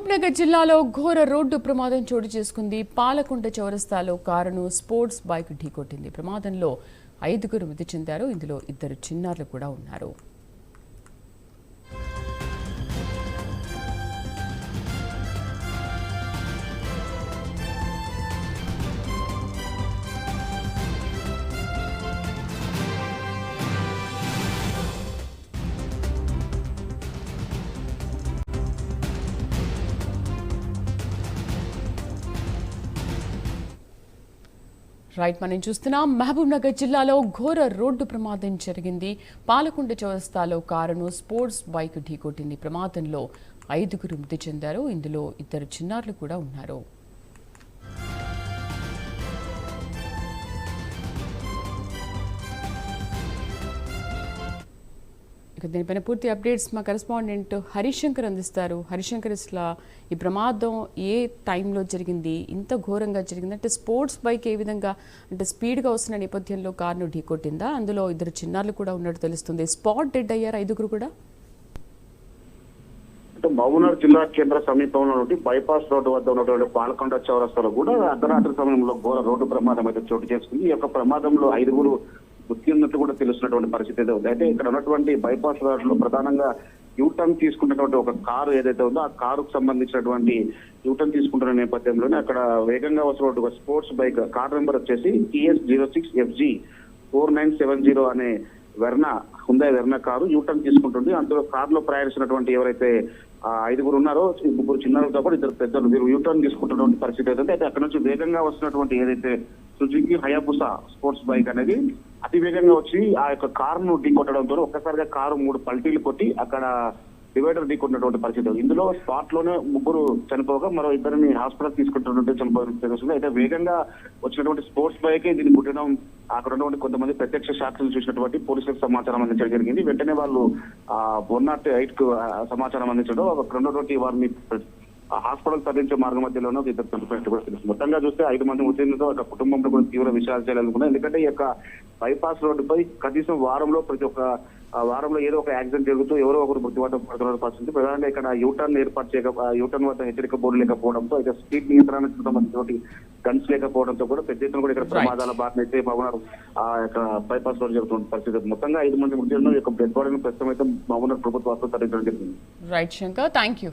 మహబూబ్నగర్ జిల్లాలో ఘోర రోడ్డు ప్రమాదం చోటు చేసుకుంది. పాలకుంట చౌరస్తాలో కారును స్పోర్ట్స్ బైక్ ఢీకొట్టింది. ప్రమాదంలో 5 మృతి చెందారు. ఇందులో 2 చిన్నారులు కూడా ఉన్నారు. మనం చూస్తున్నాం మహబూబ్నగర్ జిల్లాలో ఘోర రోడ్డు ప్రమాదం జరిగింది. పాలకుంట చౌరస్తాలో కారును స్పోర్ట్స్ బైక్ ఢీకొట్టింది. ప్రమాదంలో 5 మృతి చెందారు. ఇందులో 2 చిన్నారులు కూడా ఉన్నారు. దీనిపైన పూర్తి అప్డేట్స్ మా కరెస్పాండెంట్ హరిశంకర్ అందిస్తారు. హరిశంకర్, ఇట్లా ఈ ప్రమాదం ఏ టైంలో జరిగింది, ఇంత ఘోరంగా జరిగింది అంటే స్పోర్ట్స్ బైక్ ఏ విధంగా అంటే స్పీడ్గా వస్తున్న నేపథ్యంలో కారును ఢీకొట్టిందా? అందులో 2 చిన్నారులు కూడా ఉన్నట్టు తెలుస్తుంది. స్పాట్ డెడ్ అయ్యారు 5 కూడా. మహబూబ్నగర్ జిల్లా కేంద్ర సమీపంలో నుండి బైపాస్ రోడ్డు వద్ద ఉన్నటువంటి పాలకొండ చౌరస్తాలో కూడా అర్ధరాత్రి సమయంలో ఘోర రోడ్డు ప్రమాదం అయితే చోటు చేసుకుంది. ఈ యొక్క ప్రమాదంలో 5 మృతి ఉన్నట్టు కూడా తెలుస్తున్నటువంటి పరిస్థితి అయితే ఉంది. అయితే ఇక్కడ ఉన్నటువంటి బైపాస్ రోడ్ లో ప్రధానంగా యూటర్న్ తీసుకున్నటువంటి ఒక కారు ఏదైతే ఉందో ఆ కారుకు సంబంధించినటువంటి యూటర్న్ తీసుకుంటున్న నేపథ్యంలోనే అక్కడ వేగంగా వస్తున్నటువంటి ఒక స్పోర్ట్స్ బైక్ కార్ నెంబర్ వచ్చేసి TS06FG 4970 అనే హుందాయ్ వెర్నా కారు యూటర్న్ తీసుకుంటుంది. అందులో కారులో ప్రయాణిస్తున్నటువంటి ఎవరైతే 5 ఉన్నారో 3 చిన్నారులతో పాటు 2 పెద్దలు వీరు యూటర్న్ తీసుకుంటున్నటువంటి పరిస్థితి అయితే అయితే అక్కడ నుంచి వేగంగా వస్తున్నటువంటి ఏదైతే సుజుకి హయాబుసా స్పోర్ట్స్ బైక్ అనేది అతి వేగంగా వచ్చి ఆ యొక్క కారును ఢీకొట్టడంతో ఒక్కసారిగా కారు 3 పల్టీలు కొట్టి అక్కడ డివైడర్ ఢీకొట్టినటువంటి పరిస్థితి. ఇందులో స్పాట్ లోనే 3 చనిపోగా మరో 2 హాస్పిటల్ తీసుకుంటున్నట్టు చనిపోతుంది. అయితే వేగంగా వచ్చినటువంటి స్పోర్ట్స్ బైక్ దీన్ని పుట్టడం అక్కడ ఉన్నటువంటి కొంతమంది ప్రత్యక్ష సాక్షులు చూసినటువంటి పోలీసులకు సమాచారం అందించడం జరిగింది. వెంటనే వాళ్ళు 108 కు సమాచారం అందించడం అక్కడ ఉన్నటువంటి వారిని హాస్పిటల్ తరలించే మార్గ మధ్యలోనూ 2 చనిపోయినట్టు కూడా తెలుస్తుంది. మొత్తంగా చూస్తే 5 మంది మృతితో ఒక కుటుంబంలో కూడా తీవ్ర విషయాలు చేయాలనుకున్నారు. ఎందుకంటే ఈ యొక్క బైపాస్ రోడ్డుపై కనీసం వారంలో ప్రతి ఒక్క వారంలో ఏదో ఒక యాక్సిడెంట్ జరుగుతూ ఎవరో ఒకరు మృత్యువాతం పడుతున్న పరిస్థితి. ప్రధానంగా ఇక్కడ యూటర్న్ ఏర్పాటు యూటర్న్ వద్ద హెచ్చరిక బోర్డు లేకపోవడంతో అయితే స్పీడ్ నియంత్రణకు సంబంధించి గన్స్ లేకపోవడంతో కూడా పెద్ద ఎత్తున కూడా ఇక్కడ ప్రమాదాల బారిన అయితే మహబూబ్నగర్ యొక్క బైపాస్ రోడ్ జరుగుతున్న పరిస్థితి. మొత్తంగా 5 మంది మృతి యొక్క డెడ్ బాడీని ప్రస్తుతం అయితే మహబూబ్నగర్ ప్రభుత్వ ఆసుపత్రి తరలించడం జరిగింది. Right Shankar, thank you.